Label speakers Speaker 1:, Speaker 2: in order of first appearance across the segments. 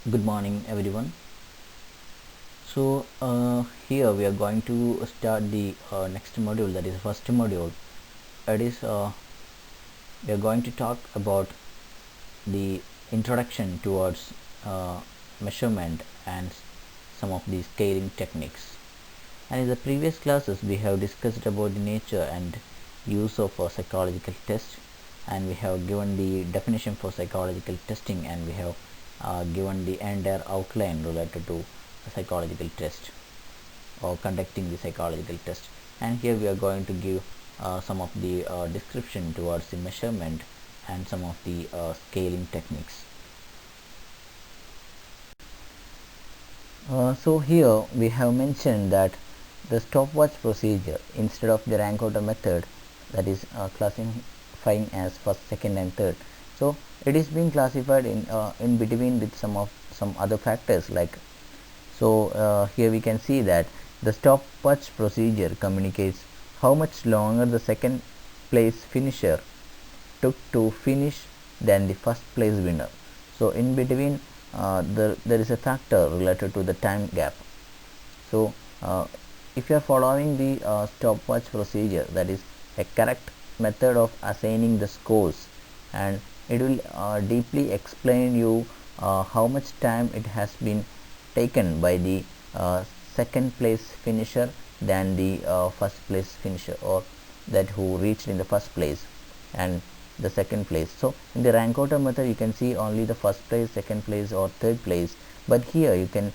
Speaker 1: Good morning, everyone. Here we are going to start the next module, that is first module. It is we are going to talk about the introduction towards measurement and some of the scaling techniques. And in the previous classes, we have discussed about the nature and use of psychological test, and we have given the definition for psychological testing, and we have given the entire outline related to a psychological test or conducting the psychological test. And here we are going to give some of the description towards the measurement and some of the scaling techniques. So here we have mentioned that the stopwatch procedure, instead of the rank order method, that is classifying as first, second and third, so it is being classified in between with some other factors like. Here we can see that the stopwatch procedure communicates how much longer the second place finisher took to finish than the first place winner. So in between there is a factor related to the time gap. So if you are following the stopwatch procedure, that is a correct method of assigning the scores, and it will deeply explain you how much time it has been taken by the second place finisher than the first place finisher, or that who reached in the first place and the second place. So in the rank order method you can see only the first place, second place or third place, but here you can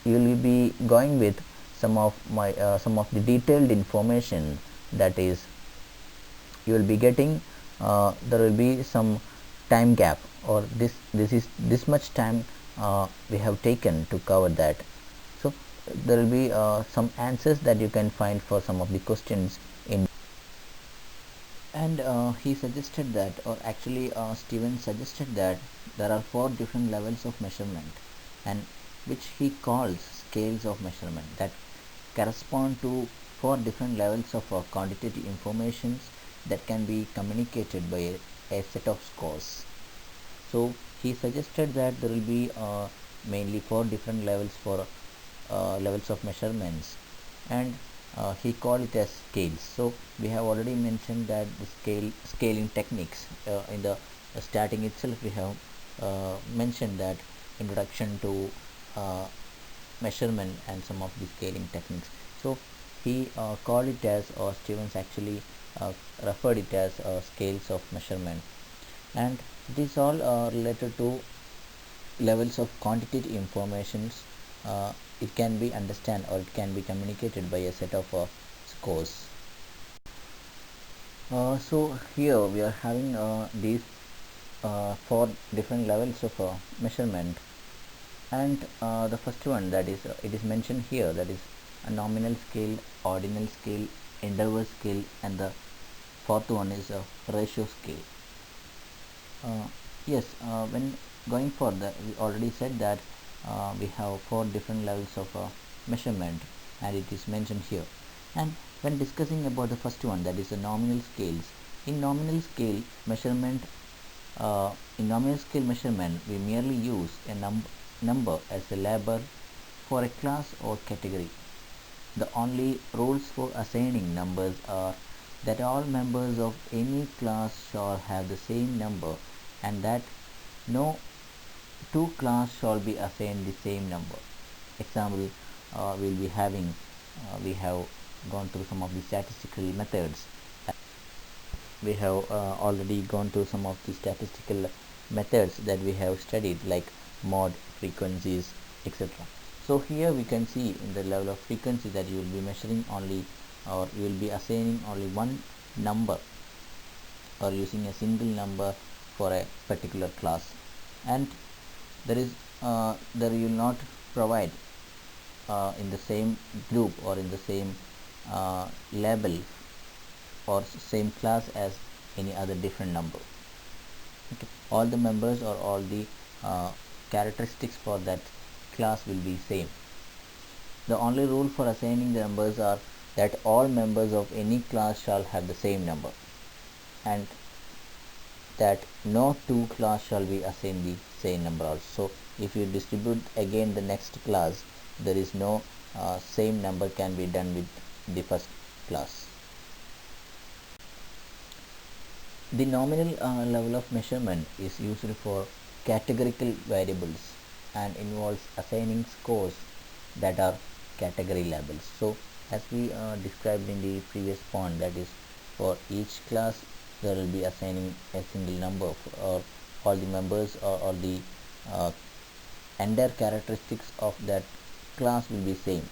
Speaker 1: you will be going with some of the detailed information, that is you will be getting there will be some time gap, or this much time we have taken to cover that. So there will be some answers that you can find for some of the questions in. And he suggested that, or actually Steven suggested that there are 4 different levels of measurement, and which he calls scales of measurement, that correspond to 4 different levels of quantitative informations that can be communicated by a set of scores. So he suggested that there will be mainly 4 different levels for levels of measurements, and he called it as scales. So we have already mentioned that the scaling techniques in the starting itself. We have mentioned that introduction to measurement and some of the scaling techniques. So he called it as, or Stevens actually referred it as scales of measurement, and it is all related to levels of quantitative informations. It can be understand, or it can be communicated by a set of scores. So here we are having these 4 different levels of measurement, and the first one, that is it is mentioned here, that is a nominal scale, ordinal scale, interval scale, and the fourth one is a ratio scale. Yes, when going for that, we already said that we have 4 different levels of measurement, and it is mentioned here. And when discussing about the first one, that is the nominal scales, in nominal scale measurement, we merely use a number as a label for a class or category. The only rules for assigning numbers are that all members of any class shall have the same number, and that no two class shall be assigned the same number. Example, we'll be having we have gone through some of the statistical methods. We have already gone through some of the statistical methods that we have studied, like mod, frequencies, etc. So here we can see in the level of frequency that you will be measuring only, or you will be assigning only one number, or using a single number for a particular class, and there you will not provide in the same group or in the same label or same class as any other different number. Okay. All the members or all the characteristics for that class will be same. The only rule for assigning the numbers are that all members of any class shall have the same number, and that no two class shall be assigned the same number also. So if you distribute again the next class, there is no same number can be done with the first class. The nominal level of measurement is used for categorical variables and involves assigning scores that are category labels. So as we described in the previous point, that is, for each class there will be assigning a single number or all the members or all the uh, entire characteristics of that class will be same,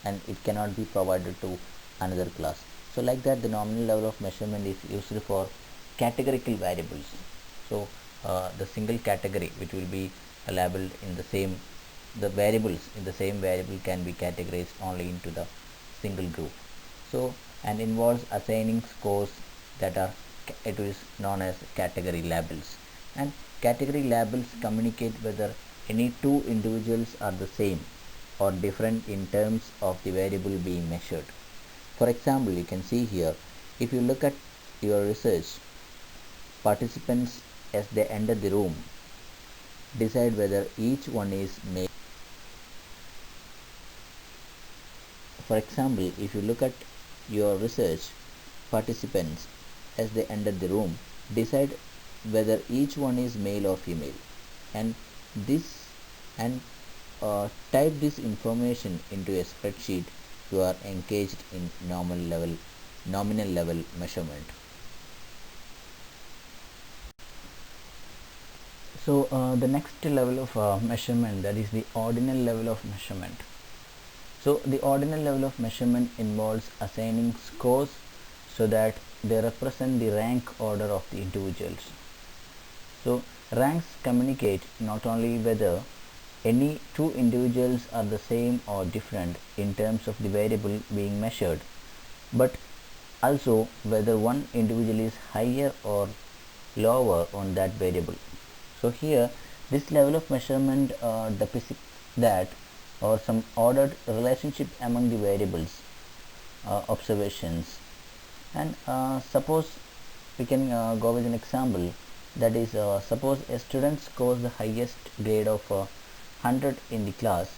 Speaker 1: and it cannot be provided to another class. So like that, the nominal level of measurement is used for categorical variables. So the single category which will be labeled in the same, the variables in the same variable can be categorized only into the single group. So and involves assigning scores that are, it is known as category labels. And category labels communicate whether any two individuals are the same or different in terms of the variable being measured. For example, you can see here, if you look at your research, participants as they enter the room decide whether each one is male. For example, if you look at your research, participants as they enter the room decide whether each one is male or female, and this and type this information into a spreadsheet. You are engaged in nominal level measurement. So the next level of measurement, that is the ordinal level of measurement. So the ordinal level of measurement involves assigning scores so that they represent the rank order of the individuals. So ranks communicate not only whether any two individuals are the same or different in terms of the variable being measured, but also whether one individual is higher or lower on that variable. So here this level of measurement depicts that, or some ordered relationship among the variables observations. And suppose we can go with an example, that is, suppose a student scores the highest grade of 100 in the class.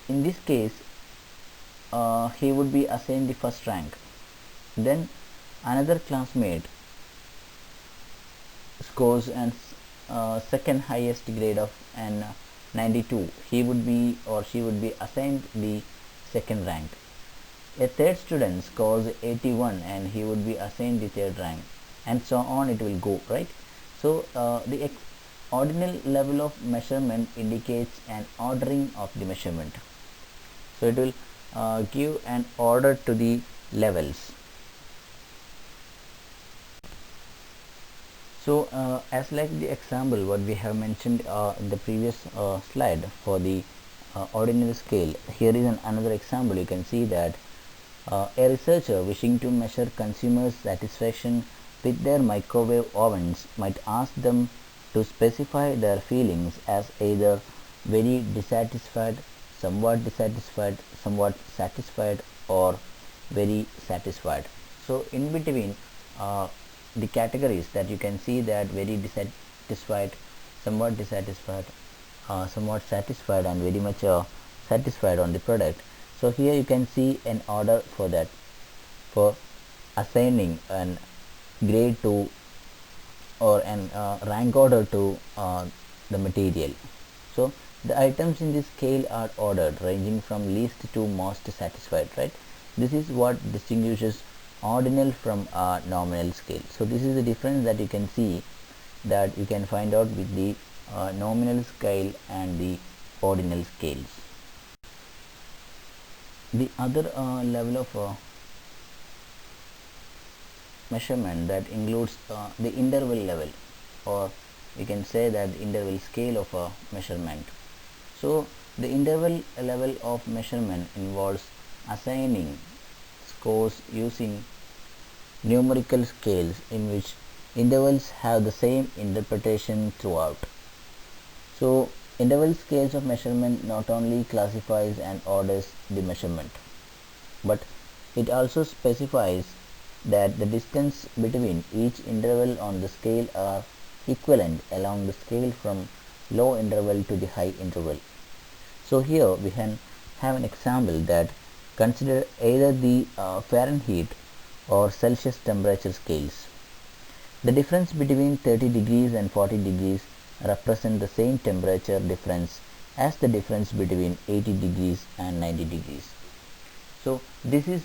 Speaker 1: In this case, he would be assigned the first rank. Then another classmate scores and second highest grade of an 92, he would be or she would be assigned the second rank. A third student scores 81 and he would be assigned the third rank, and so on it will go, right? So the ordinal level of measurement indicates an ordering of the measurement. So it will give an order to the levels. So as like the example what we have mentioned in the previous slide for the ordinal scale, here is another example. You can see that a researcher wishing to measure consumers' satisfaction with their microwave ovens might ask them to specify their feelings as either very dissatisfied, somewhat dissatisfied, somewhat satisfied, or very satisfied. So in between the categories that you can see, that very dissatisfied, somewhat dissatisfied, somewhat satisfied, and very much satisfied on the product. So here you can see an order for that, for assigning an grade to or an rank order to the material. So the items in this scale are ordered ranging from least to most satisfied, right? This is what distinguishes ordinal from nominal scale. So this is the difference that you can see, that you can find out with the nominal scale and the ordinal scales. The other level of measurement that includes the interval level, or we can say that the interval scale of a measurement. So the interval level of measurement involves assigning scores using numerical scales in which intervals have the same interpretation throughout. So interval scales of measurement not only classifies and orders the measurement, but it also specifies that the distance between each interval on the scale are equivalent along the scale from low interval to the high interval. So here we can have an example that consider either the Fahrenheit or Celsius temperature scales. The difference between 30 degrees and 40 degrees represent the same temperature difference as the difference between 80 degrees and 90 degrees. So this is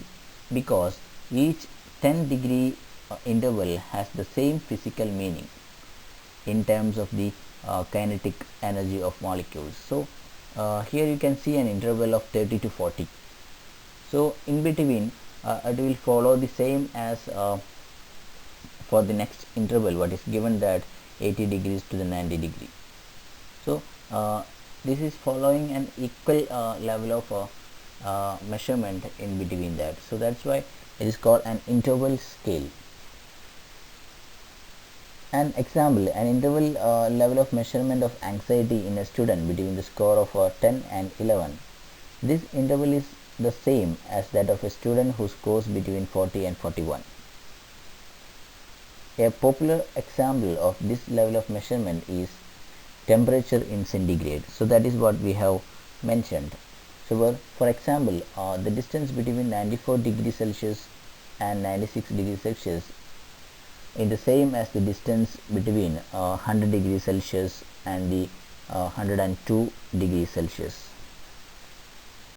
Speaker 1: because each 10 degree interval has the same physical meaning in terms of the kinetic energy of molecules. So here you can see an interval of 30 to 40. So in between it will follow the same as for the next interval what is given, that 80 degrees to the 90 degree. So this is following an equal level of measurement in between that. So that's why it is called an interval scale. An example, an interval level of measurement of anxiety in a student between the score of 10 and 11. This interval is the same as that of a student who scores between 40 and 41. A popular example of this level of measurement is temperature in centigrade. So that is what we have mentioned. So for example, the distance between 94 degrees Celsius and 96 degrees Celsius is the same as the distance between 100 degrees Celsius and the 102 degrees Celsius.